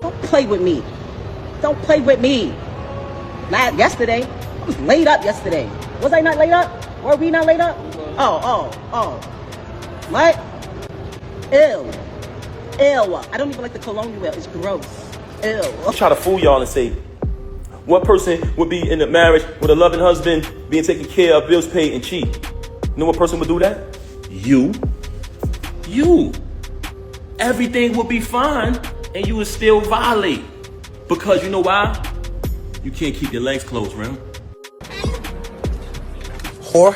Don't play with me. Don't play with me. Yesterday, I was laid up yesterday. Was I not laid up? Were we not laid up? Oh. What? Ew. I don't even like the cologne you wear. It's gross. Ew. I try to fool y'all and say, one person would be in a marriage with a loving husband, being taken care of, bills paid, and cheat. You know what person would do that? You. Everything would be fine, and you would still violate. Because you know why? You can't keep your legs closed, Rem. Whore.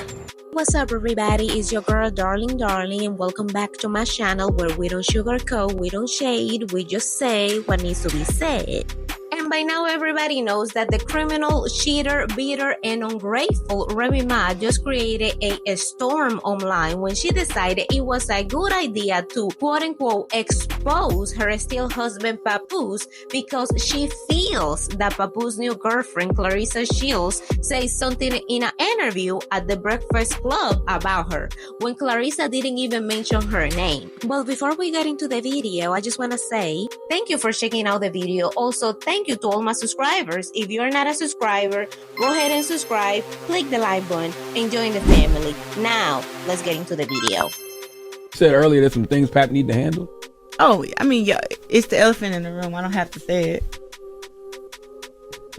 What's up, everybody? It's your girl, Darling, and welcome back to my channel where we don't sugarcoat, we don't shade, we just say what needs to be said. And by now, everybody knows that the criminal, cheater, bitter, and ungrateful Remy Ma just created a storm online when she decided it was a good idea to, quote-unquote, expose her still husband, Papoose, because she feels that Papoose's new girlfriend, Claressa Shields, says something in an interview at the Breakfast Club about her, when Claressa didn't even mention her name. But before we get into the video, I just want to say thank you for checking out the video. Also, thank you to all my subscribers. If you're not a subscriber, go ahead and subscribe, click the like button, and join the family. Now, let's get into the video. You said earlier there's some things Pap need to handle. Oh, I mean, yeah, it's the elephant in the room. I don't have to say it.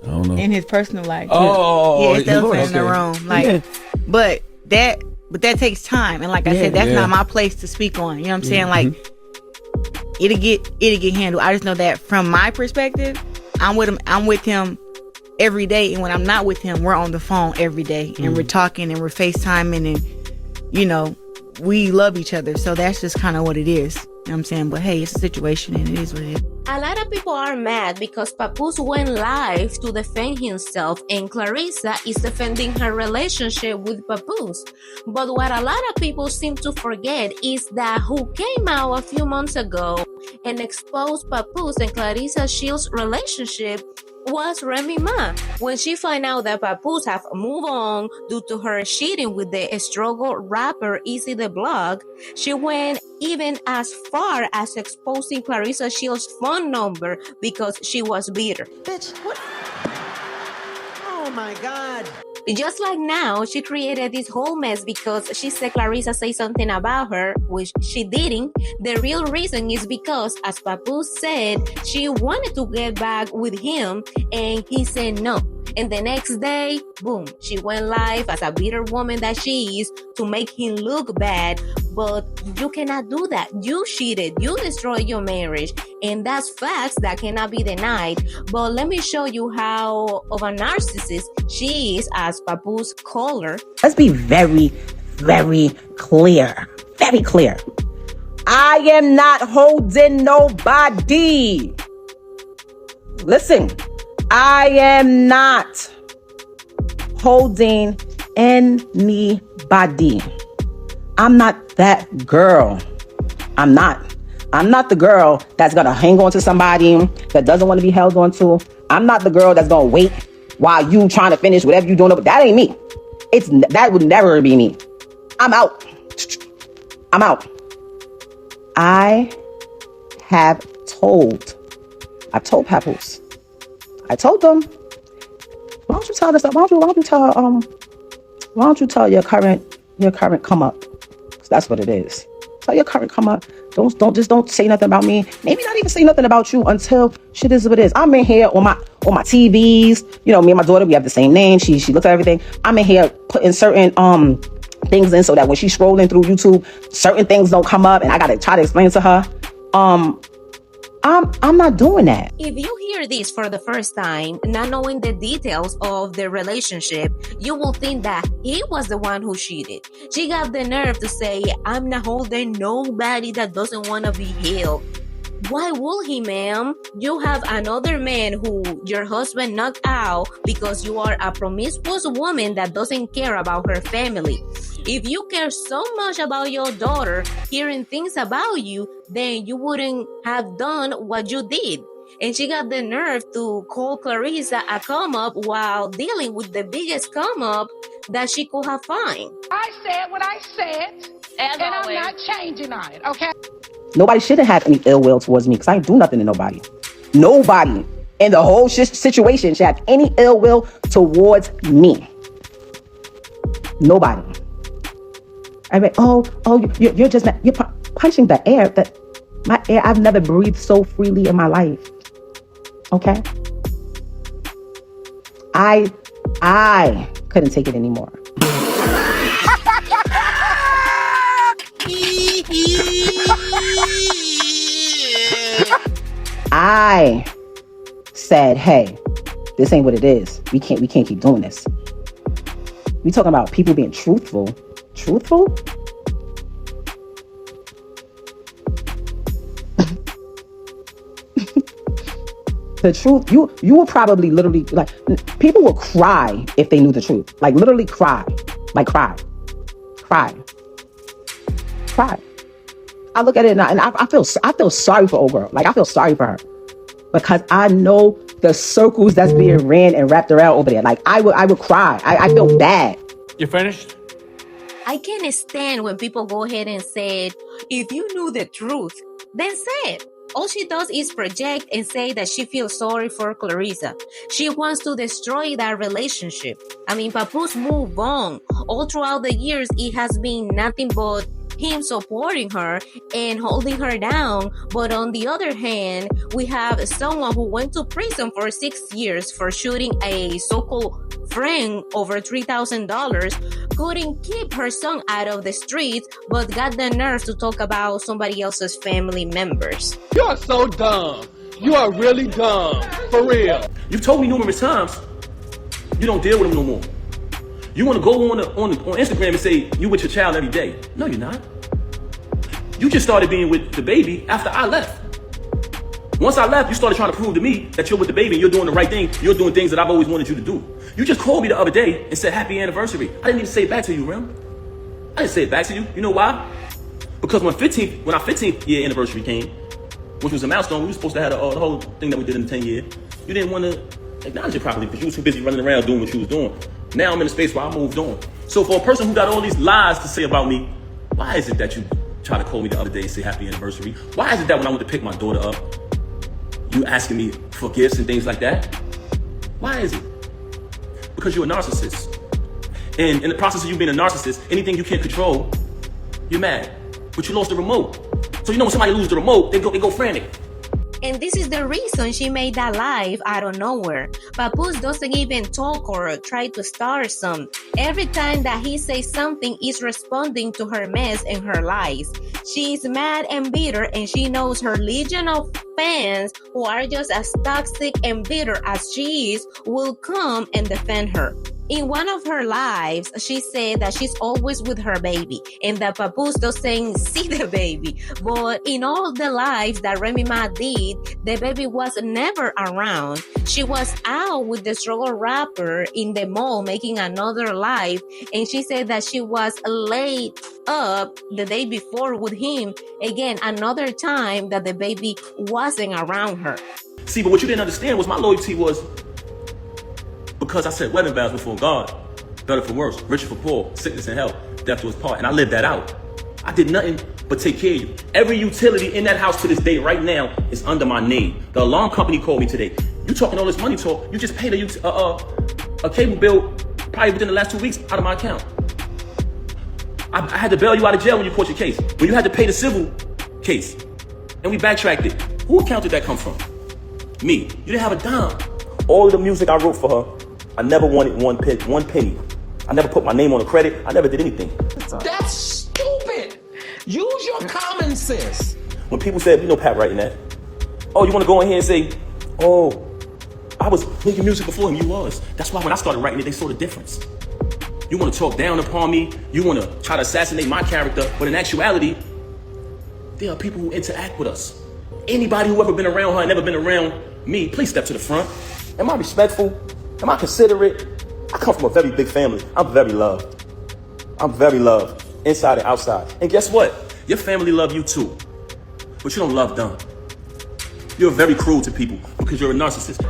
I don't know. In his personal life. Oh, yeah, it's the elephant in the room. Like, yeah. but that takes time, and like I said, that's not my place to speak on. You know what I'm saying? Like, it'll get handled. I just know that from my perspective, I'm with him every day, and when I'm not with him, we're on the phone every day, and we're talking, and we're FaceTiming, and you know, we love each other. So that's just kind of what it is. You know what I'm saying? But hey, it's a situation, and it is what it is. A lot of people are mad because Papoose went live to defend himself, and Claressa is defending her relationship with Papoose. But what a lot of people seem to forget is that who came out a few months ago and exposed Papoose and Claressa Shields' relationship was Remy Ma. When she found out that Papoose have moved on due to her cheating with the struggle rapper Easy the Blog, she went even as far as exposing Claressa Shields' phone number because she was bitter. Bitch, what? Oh my God. Just like now, she created this whole mess because she said Claressa said something about her, which she didn't. The real reason is because, as Papoose said, she wanted to get back with him, and he said no. And the next day, boom, she went live as a bitter woman that she is to make him look bad. But you cannot do that. You cheated. You destroyed your marriage. And that's facts that cannot be denied. But let me show you how of a narcissist she is, as Papoose called her. Let's be very, very clear. Very clear. I am not holding nobody. Listen. I am not holding anybody. I'm not that girl. I'm not the girl that's gonna hang on to somebody that doesn't want to be held on to. I'm not the girl that's gonna wait while you trying to finish whatever you're doing. But that ain't me. That would never be me. I'm out. I've told Papoose. I told them, why don't you tell this stuff? Why don't you tell your current come up? Because that's what it is. Tell your current come up. Don't say nothing about me. Maybe not even say nothing about you until shit is what it is. I'm in here on my TVs. You know, me and my daughter, we have the same name. She looks at everything. I'm in here putting certain things in so that when she's scrolling through YouTube, certain things don't come up, and I gotta try to explain to her. I'm not doing that. If you hear this for the first time, not knowing the details of the relationship, you will think that he was the one who cheated. She got the nerve to say, I'm not holding nobody that doesn't want to be healed. Why will he, ma'am? You have another man who your husband knocked out because you are a promiscuous woman that doesn't care about her family. If you care so much about your daughter hearing things about you, then you wouldn't have done what you did. And she got the nerve to call Claressa a come up while dealing with the biggest come up that she could have found. I said what I said, and I'm not changing on it, okay? Nobody shouldn't have any ill will towards me because I ain't do nothing to nobody. Nobody in the whole situation should have any ill will towards me. Nobody. I mean, you're just you're punching the air. That my air. I've never breathed so freely in my life. Okay. I couldn't take it anymore. I said, hey, this ain't what it is. We can't keep doing this. We talking about people being truthful. Truthful? The truth, you will probably literally, like, people will cry if they knew the truth. Like, literally cry. Like, cry. I look at it and I feel sorry for old girl. Like, I feel sorry for her. Because I know the circles that's being ran and wrapped around over there. Like, I would cry. I feel bad. You finished? I can't stand when people go ahead and say, if you knew the truth, then say it. All she does is project and say that she feels sorry for Claressa. She wants to destroy that relationship. I mean, Papoose moved on. All throughout the years, it has been nothing but him supporting her and holding her down. But on the other hand, we have someone who went to prison for 6 years for shooting a so-called friend over $3,000, couldn't keep her son out of the streets, but got the nerve to talk about somebody else's family members. You are so dumb. You are really dumb. For real. You've told me numerous times you don't deal with them no more. You want to go on Instagram and say you with your child every day. No, you're not. You just started being with the baby after I left. Once I left, you started trying to prove to me that you're with the baby and you're doing the right thing. You're doing things that I've always wanted you to do. You just called me the other day and said happy anniversary. I didn't even say it back to you, Rem. I didn't say it back to you. You know why? Because when our 15th year anniversary came, which was a milestone, we were supposed to have the whole thing that we did in the 10 year. You didn't want to acknowledge it properly because you were too busy running around doing what you was doing. Now I'm in a space where I moved on. So for a person who got all these lies to say about me, why is it that you try to call me the other day and say happy anniversary? Why is it that when I went to pick my daughter up, you asking me for gifts and things like that? Why is it? Because you're a narcissist. And in the process of you being a narcissist, anything you can't control, you're mad. But you lost the remote. So you know when somebody loses the remote, they go frantic. And this is the reason she made that live out of nowhere. Papoose doesn't even talk or try to start some. Every time that he says something, is responding to her mess and her lies. She's mad and bitter, and she knows her legion of fans who are just as toxic and bitter as she is will come and defend her. In one of her lives, she said that she's always with her baby and that Papoose doesn't see the baby. But in all the lives that Remy Ma did, the baby was never around. She was out with the struggle rapper in the mall making another live, and she said that she was laid up the day before with him. Again, another time that the baby wasn't around her. See, but what you didn't understand was my loyalty was because I said wedding vows before God, better for worse, richer for poor, sickness and health, death to his part, and I lived that out. I did nothing but take care of you. Every utility in that house to this day right now is under my name. The alarm company called me today. You talking all this money talk, you just paid a cable bill probably within the last 2 weeks out of my account. I had to bail you out of jail when you caught your case. When you had to pay the civil case, and we backtracked it. Who account did that come from? Me. You didn't have a dime. All of the music I wrote for her, I never wanted one penny. I never put my name on the credit. I never did anything. That's stupid. Use your common sense. When people said, you know, Pat writing that, oh, you want to go in here and say, oh, I was making music before him. You was. That's why when I started writing it, they saw the difference. You want to talk down upon me. You want to try to assassinate my character. But in actuality, there are people who interact with us. Anybody who ever been around her and never been around me, please step to the front. Am I respectful? Am I considerate? I come from a very big family. I'm very loved. I'm very loved, inside and outside. And guess what? Your family love you too. But you don't love them. You're very cruel to people because you're a narcissist.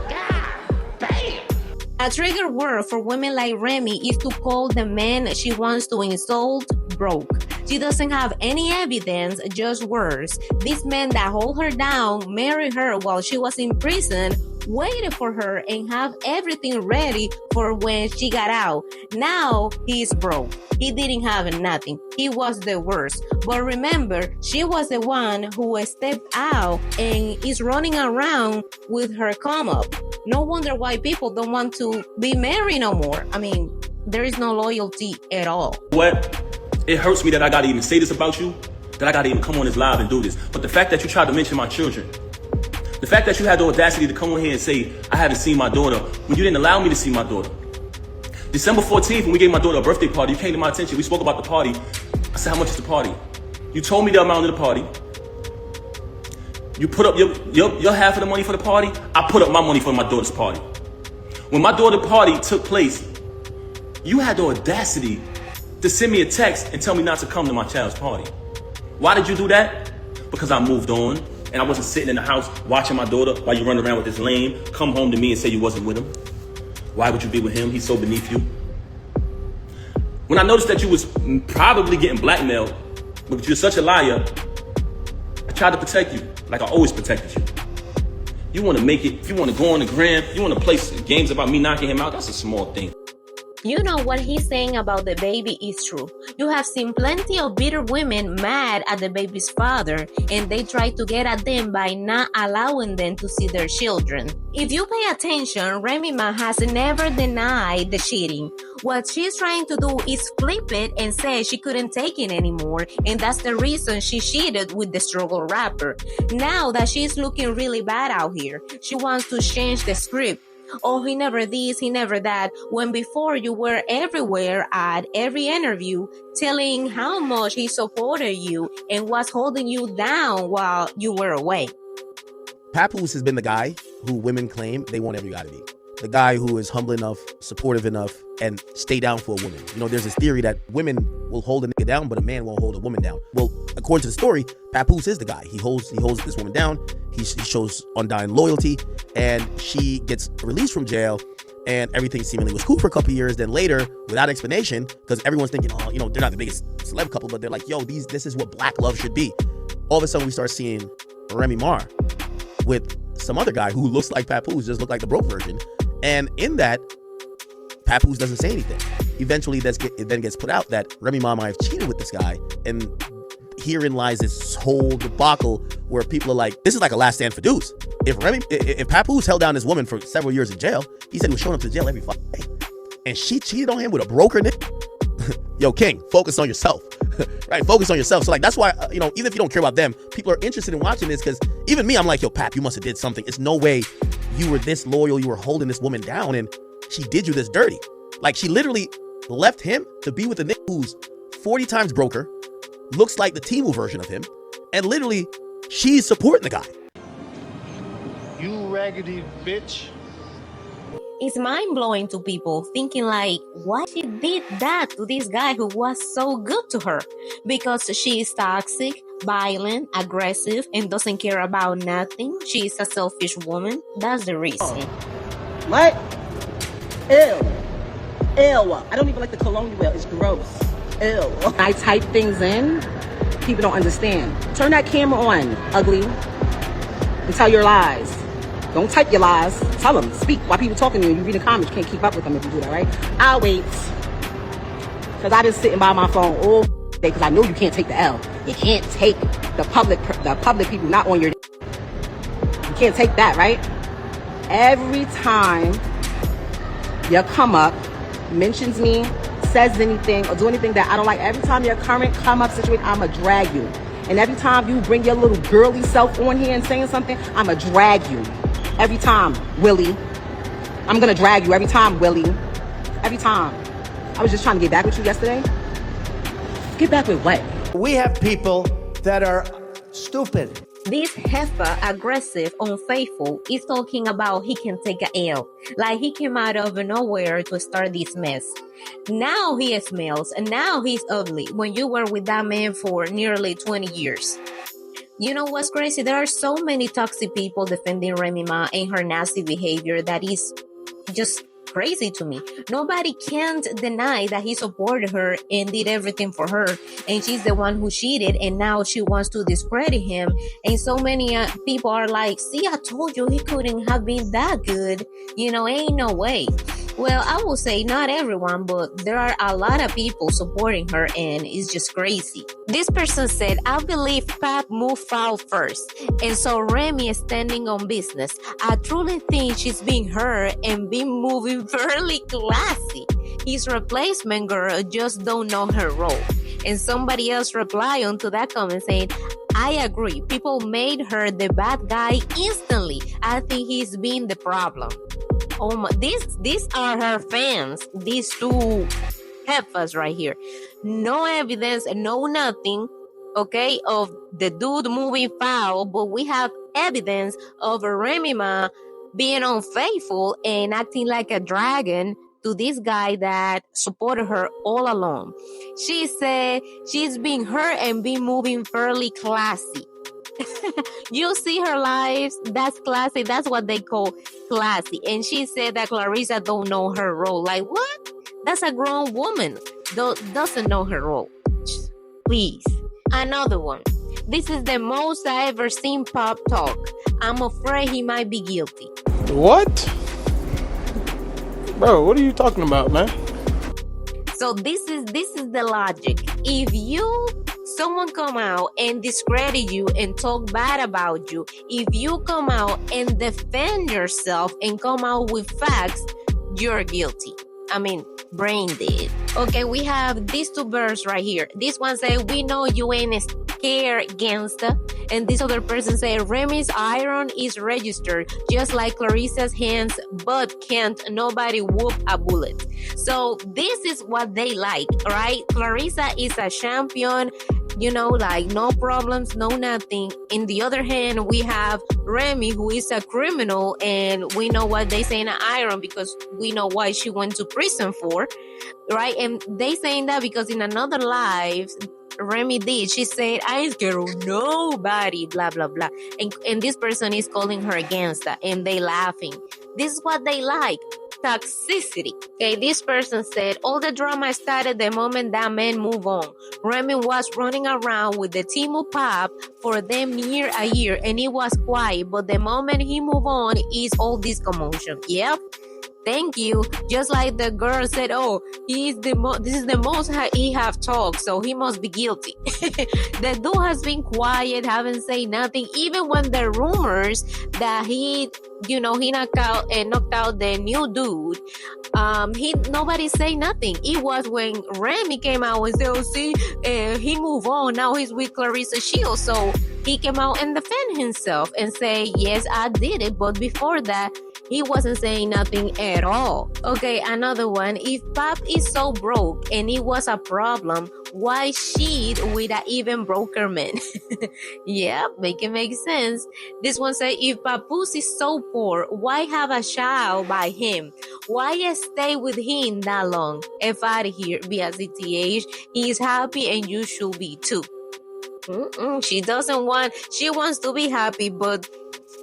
A trigger word for women like Remy is to call the man she wants to insult broke. She doesn't have any evidence, just words. This man that hold her down, married her while she was in prison, waited for her and have everything ready for when she got out. Now he's broke. He didn't have nothing. He was the worst. But remember, she was the one who stepped out and is running around with her come up. No wonder why people don't want to be married no more. I mean, there is no loyalty at all. What? It hurts me that I gotta even say this about you, that I gotta even come on this live and do this. But the fact that you tried to mention my children, the fact that you had the audacity to come on here and say, I haven't seen my daughter, when you didn't allow me to see my daughter. December 14th, when we gave my daughter a birthday party, you came to my attention, we spoke about the party. I said, how much is the party? You told me the amount of the party. You put up your half of the money for the party. I put up my money for my daughter's party. When my daughter's party took place, you had the audacity to send me a text and tell me not to come to my child's party. Why did you do that? Because I moved on. And I wasn't sitting in the house watching my daughter while you run around with this lame, come home to me and say you wasn't with him. Why would you be with him? He's so beneath you. When I noticed that you was probably getting blackmailed, because you're such a liar, I tried to protect you, like I always protected you. You want to make it, if you want to go on the gram, you want to play games about me knocking him out, that's a small thing. You know what he's saying about the baby is true. You have seen plenty of bitter women mad at the baby's father, and they try to get at them by not allowing them to see their children. If you pay attention, Remy Ma has never denied the cheating. What she's trying to do is flip it and say she couldn't take it anymore, and that's the reason she cheated with the struggle rapper. Now that she's looking really bad out here, she wants to change the script. Oh, he never this, he never that, when before you were everywhere at every interview telling how much he supported you and was holding you down while you were away. Papoose has been the guy who women claim they want every guy to be. The guy who is humble enough, supportive enough, and stay down for a woman. You know, there's this theory that women will hold a nigga down, but a man won't hold a woman down. Well, according to the story, Papoose is the guy. He holds this woman down. He shows undying loyalty, and she gets released from jail, and everything seemingly was cool for a couple of years. Then later, without explanation, because everyone's thinking, oh, you know, they're not the biggest celeb couple, but they're like, yo, this is what black love should be. All of a sudden, we start seeing Remy Ma with some other guy who looks like Papoose, just look like the broke version. And in that, Papoose doesn't say anything. Eventually, it then gets put out that Remy Ma might have cheated with this guy, and herein lies this whole debacle where people are like, this is like a last stand for dudes. If Papoose held down this woman for several years in jail, he said he was showing up to jail every fucking day, and she cheated on him with a broker nigga. Yo, King, focus on yourself. Right? Focus on yourself. So like, that's why, you know, even if you don't care about them, people are interested in watching this, because even me, I'm like, yo, Pap, you must have did something. It's no way you were this loyal, you were holding this woman down, and she did you this dirty. Like, she literally left him to be with a nigga who's 40 times broker, looks like the Timu version of him, and literally, she's supporting the guy. You raggedy bitch. It's mind-blowing to people, thinking like, why she did that to this guy who was so good to her? Because she is toxic, violent, aggressive, and doesn't care about nothing. She is a selfish woman. That's the reason. What? Ew. Ew. I don't even like the cologne you wear. It's gross. Ew. I type things in. People don't understand. Turn that camera on, ugly, and tell your lies. Don't type your lies. Tell them. Speak while people talking to you. You read the comments. You can't keep up with them if you do that, right? I'll wait. Because I've been sitting by my phone all day because I know you can't take the L. You can't take the public people not on your... You can't take that, right? Every time you come up, mentions me, says anything, or do anything that I don't like, every time your current come up situation, I'ma drag you. And every time you bring your little girly self on here and saying something, I'ma drag you. Every time, Willie. I'm gonna drag you every time, Willie. Every time. I was just trying to get back with you yesterday. Get back with what? We have people that are stupid. This heifer, aggressive, unfaithful, is talking about he can take a L. Like he came out of nowhere to start this mess. Now he smells, and now he's ugly when you were with that man for nearly 20 years. You know what's crazy? There are so many toxic people defending Remy Ma and her nasty behavior that is just crazy to me. Nobody can't deny that he supported her and did everything for her, and she's the one who cheated, and now she wants to discredit him. And so many people are like, see, I told you he couldn't have been that good. Ain't no way. Well, I will say not everyone, but there are a lot of people supporting her, and it's just crazy. This person said, I believe Pap moved foul first, and so Remy is standing on business. I truly think she's being hurt and been moving fairly classy. His replacement girl just don't know her role. And somebody else replied onto that comment saying, I agree. People made her the bad guy instantly. I think he's been the problem. Oh my, these are her fans. These two heifers right here. No evidence, no nothing, okay, of the dude moving foul, but we have evidence of Remy Ma being unfaithful and acting like a dragon to this guy that supported her all along. She said she's being hurt and been moving fairly classy. You see her lives, that's classy. That's what they call classy. And she said that Claressa don't know her role. Like, what? That's a grown woman. Doesn't know her role. Please. Another one. This is the most I ever seen Pop talk. I'm afraid he might be guilty. What? Bro, what are you talking about, man? So this is the logic. If someone come out and discredit you and talk bad about you, if you come out and defend yourself and come out with facts, you're guilty. I mean, brain dead. Okay, we have these two birds right here. This one say, we know you ain't scared, gangsta. And this other person say, Remy's iron is registered, just like Claressa's hands, but can't nobody whoop a bullet. So this is what they like, right? Claressa is a champion, like no problems, no nothing. In the other hand, we have Remy, who is a criminal, and we know what they say in iron because we know why she went to prison for, right? And they saying that because in another life, Remy did. She said, I ain't scared of nobody, blah, blah, blah. And this person is calling her against that, and they laughing. This is what they like. Toxicity. Okay, this person said, all the drama started the moment that man moved on. Remy was running around with the team of Pop for them near a year, and it was quiet. But the moment he moved on, is all this commotion. Yep. Thank you. Just like the girl said, oh, this is the most he have talked, so he must be guilty. The dude has been quiet, haven't said nothing, even when the rumors that he knocked out the new dude. Nobody say nothing. It was when Remy came out and said, oh, see, he moved on. Now he's with Claressa Shields. So he came out and defend himself and say, yes, I did it. But before that, he wasn't saying nothing at all. Okay, another one. If Pop is so broke and it was a problem, why cheat with an even broker man? Yeah, make it make sense. This one say, if Papoose is so poor, why have a child by him? Why stay with him that long? F out of here, BSCTH. He is happy and you should be too. She wants to be happy, but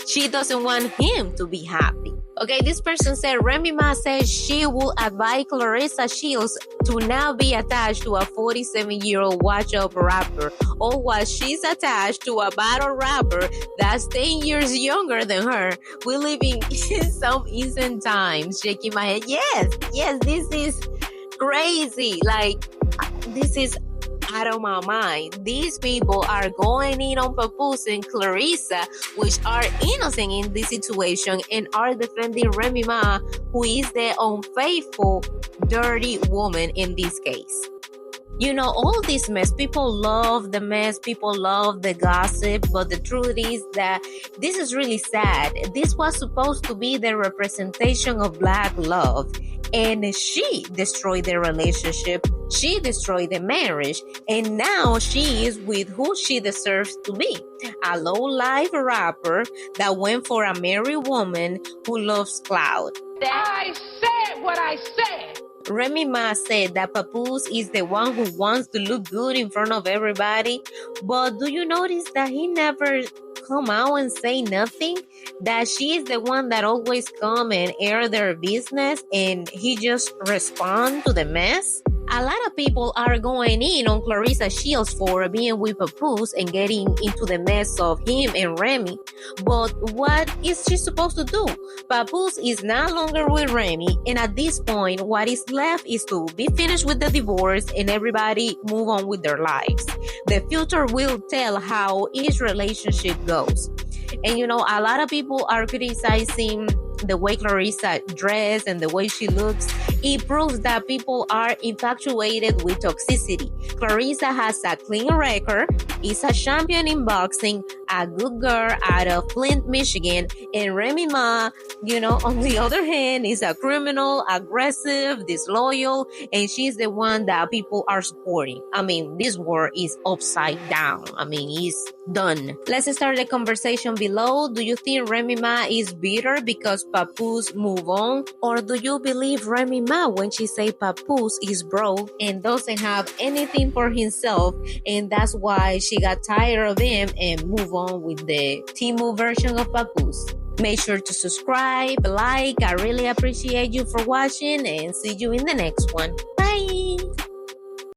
she doesn't want him to be happy. Okay, this person said, Remy Ma said she will advise Claressa Shields to now be attached to a 47-year-old watch-up rapper, or while she's attached to a battle rapper that's 10 years younger than her. We live in some instant times. Shaking my head. Yes, this is crazy. Like, this is out of my mind. These people are going in on Papoose and Claressa, which are innocent in this situation, and are defending Remy Ma, who is the unfaithful, dirty woman in this case. All this mess, people love the mess, people love the gossip, but the truth is that this is really sad. This was supposed to be the representation of Black love, and she destroyed the relationship, she destroyed the marriage, and now she is with who she deserves to be. A low-life rapper that went for a married woman who loves clout. I said what I said. Remy Ma said that Papoose is the one who wants to look good in front of everybody, but do you notice that he never come out and say nothing? That she is the one that always come and air their business and he just respond to the mess? A lot of people are going in on Claressa Shields for being with Papoose and getting into the mess of him and Remy. But what is she supposed to do? Papoose is no longer with Remy, and at this point, what is left is to be finished with the divorce and everybody move on with their lives. The future will tell how each relationship goes. And a lot of people are criticizing the way Claressa dressed and the way she looks. It proves that people are infatuated with toxicity. Claressa has a clean record, is a champion in boxing, a good girl out of Flint, Michigan, and Remy Ma, on the other hand, is a criminal, aggressive, disloyal, and she's the one that people are supporting. I mean, this world is upside down. I mean, it's done. Let's start the conversation below. Do you think Remy Ma is bitter because Papoose move on? Or do you believe Remy Ma when she say Papoose is broke and doesn't have anything for himself, and that's why she got tired of him and move on with the Timu version of Papoose? Make sure to subscribe, like. I really appreciate you for watching and see you in the next one. Bye!